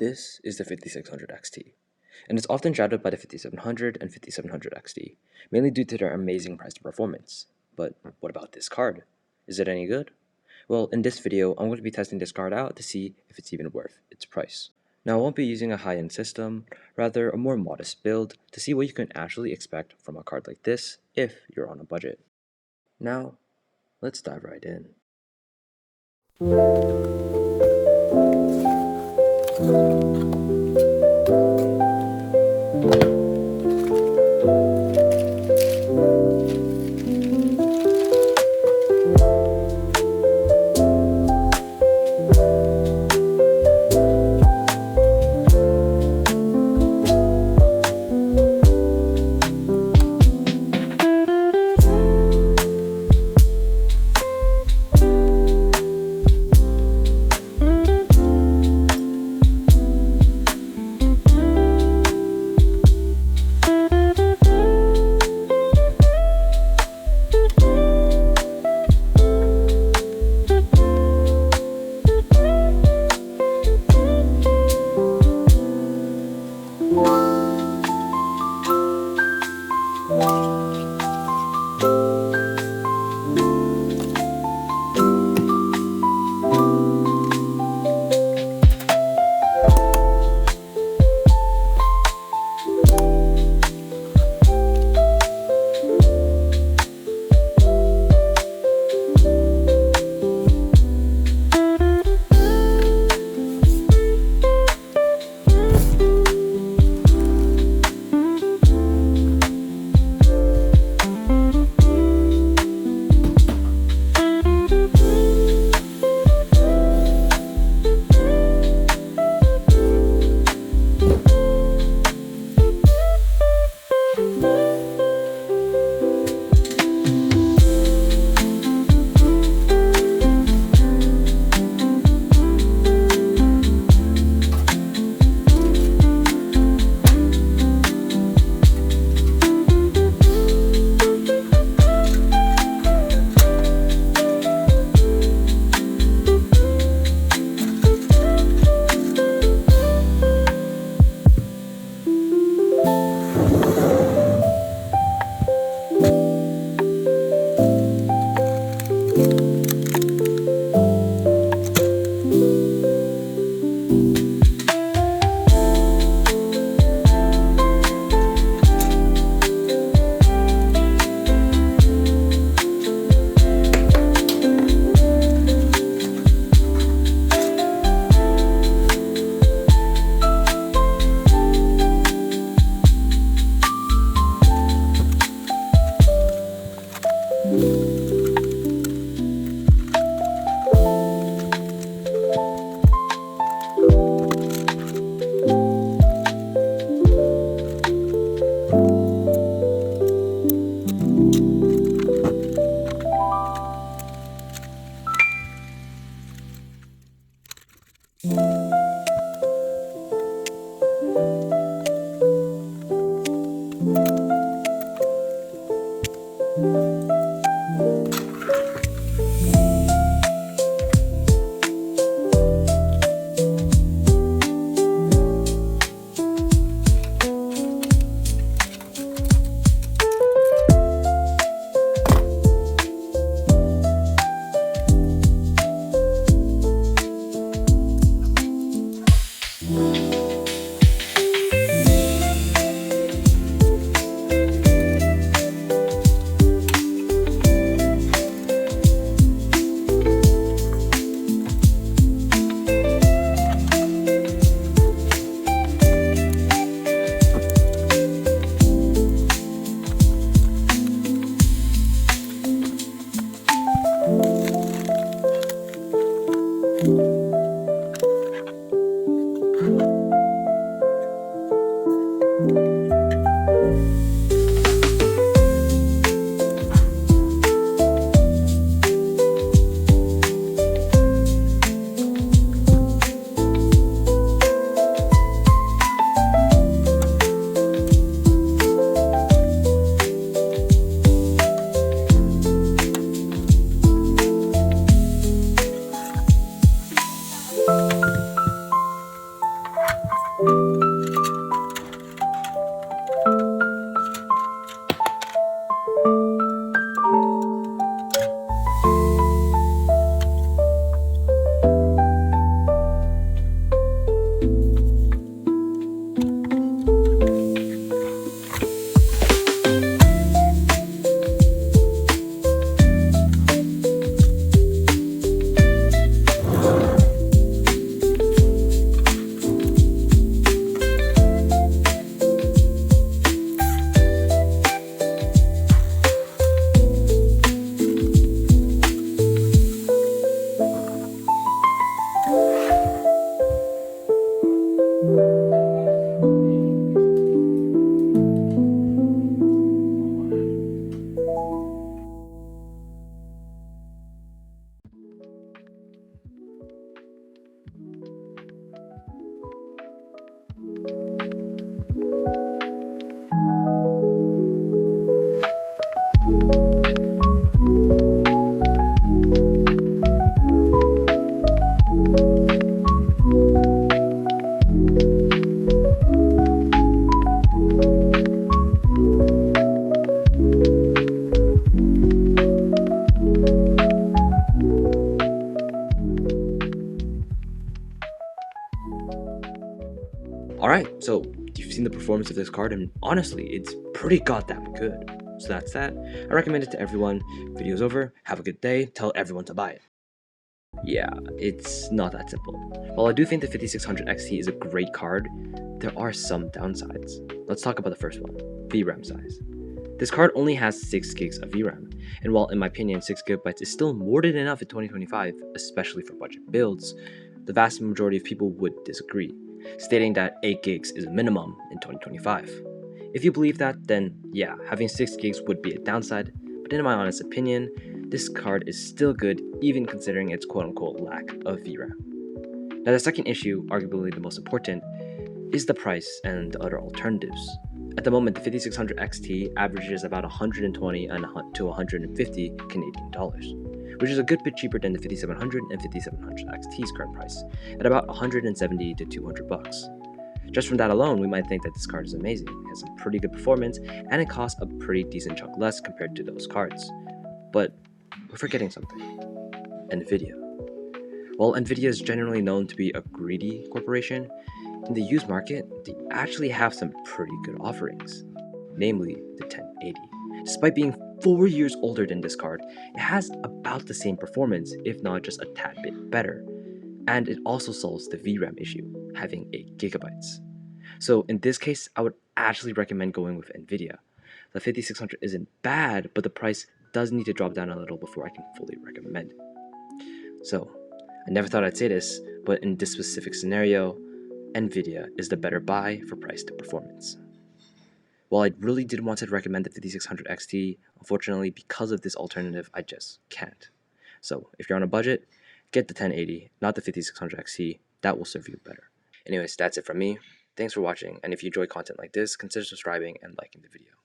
This is the 5600 XT, and it's often shadowed by the 5700 and 5700 XT, mainly due to their amazing price to performance. But what about this card? Is it any good? Well, in this video, I'm going to be testing this card out to see if it's even worth its price. Now, I won't be using a high-end system, rather a more modest build to see what you can actually expect from a card like this if you're on a budget. Now, let's dive right in. Alright, so you've seen the performance of this card, and honestly, it's pretty goddamn good. So that's that. I recommend it to everyone. Video's over. Have a good day. Tell everyone to buy it. Yeah, it's not that simple. While I do think the 5600 XT is a great card, there are some downsides. Let's talk about the first one, VRAM size. This card only has 6 gigs of VRAM, and while in my opinion 6 GB is still more than enough in 2025, especially for budget builds, the vast majority of people would disagree, stating that 8 gigs is a minimum in 2025. If you believe that, then yeah, having 6 gigs would be a downside, but in my honest opinion, this card is still good even considering its quote-unquote lack of VRAM. Now the second issue, arguably the most important, is the price and the other alternatives. At the moment, the 5600 XT averages about 120 to 150 Canadian dollars, which is a good bit cheaper than the 5700 and 5700 XT's current price, at about 170 to 200 bucks. Just from that alone, we might think that this card is amazing, it has some pretty good performance, and it costs a pretty decent chunk less compared to those cards. But we're forgetting something. NVIDIA. While NVIDIA is generally known to be a greedy corporation, in the used market, they actually have some pretty good offerings, namely the 1080. Despite being 4 years older than this card, it has about the same performance, if not just a tad bit better, and it also solves the VRAM issue, having 8 gigabytes. So in this case, I would actually recommend going with NVIDIA. The 5600 isn't bad, but the price does need to drop down a little before I can fully recommend it. So, I never thought I'd say this, but in this specific scenario, NVIDIA is the better buy for price to performance. While I really did want to recommend the 5600 XT, unfortunately because of this alternative, I just can't. So if you're on a budget, get the 1080, not the 5600 XT, that will serve you better. Anyways, that's it from me. Thanks for watching, and if you enjoy content like this, consider subscribing and liking the video.